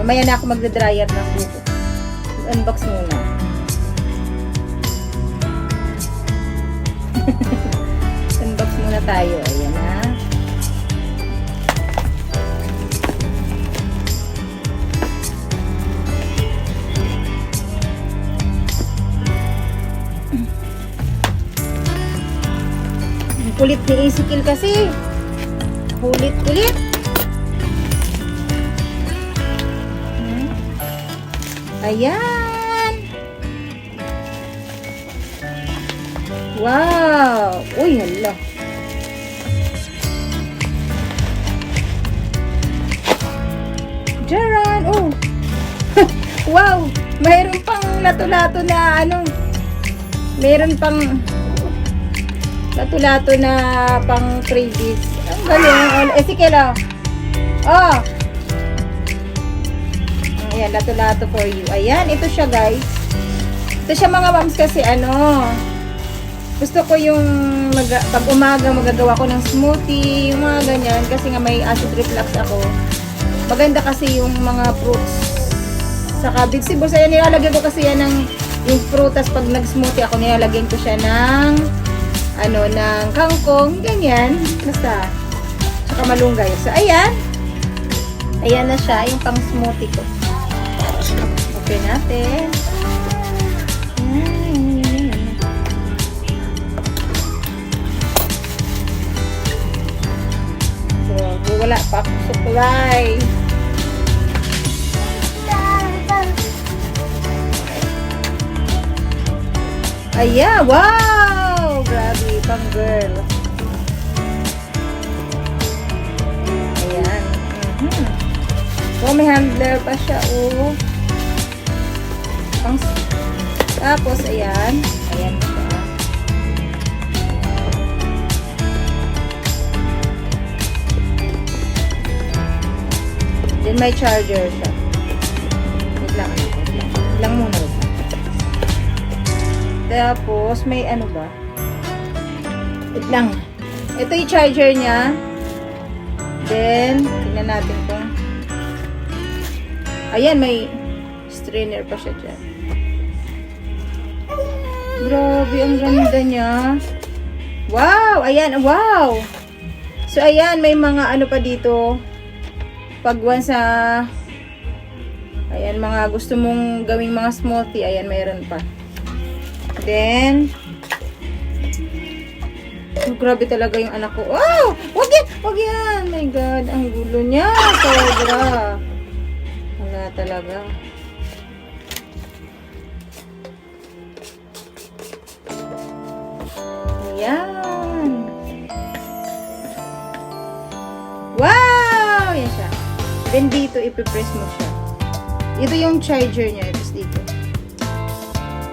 Mamaya na ako magda-dryer ng buko. Unbox muna. Unbox muna tayo. Ayan na. Ang kulit ni Ezekiel kasi. Kulit-kulit. Ayan. Wow. Uy, hala. Jaran. Oh. Wow. Mayroon pang lato-lato na ano. Mayroon pang lato-lato na pang freebies. Ang galing. Ezekiel, oh. Oh. Ayan, lato-lato for you. Ayan, ito siya guys. Ito siya mga moms kasi ano. Gusto ko yung pag umaga magagawa ko ng smoothie, yung mga ganyan. Kasi nga may acid reflux ako. Maganda kasi yung mga fruits. Saka vegetables. Ayan, nilalagyan ko kasi yan ng yung prutas. Pag nag-smoothie ako, nilalagyan ko siya ng ano, ng kangkong. Ganyan. Basta. Saka malunggay. So, ayan. Ayan na siya, yung pang smoothie ko. Okay natin. So, wala pa akong supply. Ayan, wow! Grabe, pang girl. Ayan. Oh, may handler pa siya, oh. Tapos, ayan. Ayan siya. Then, may charger siya. Wait lang. Wait lang muna. Tapos, may ano ba? Wait lang. Ito yung charger niya. Then, tingnan natin kung ayan, may strainer pa siya dyan. Grabe, ang ganda niya. Wow! Ayan, wow! So, ayan, may mga ano pa dito. Pag once ayan, mga gusto mong gawing mga smoothie, ayan, mayroon pa. Then, oh, grabe talaga yung anak ko. Wow! Wag yan! Wag yan! My God, ang gulo niya. Sobra. Wala talaga. Ayan. Wow! Yan siya. Then dito, ipipress mo siya. Ito yung charger niya. Tapos dito.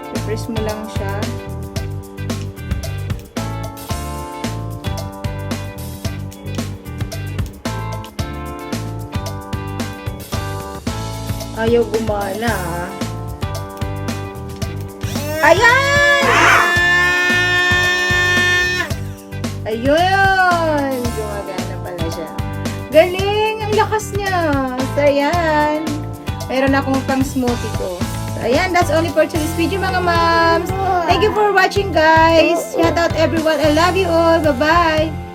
Ipipress mo lang siya. Ayaw gumana. Ayan! Ayun! Gumagana pala siya. Galing! Ang lakas niya. So, ayan. Mayroon akong pang smoothie ko. So, ayan. That's only for today's video, mga moms. Thank you for watching, guys. Shout out everyone. I love you all. Bye-bye.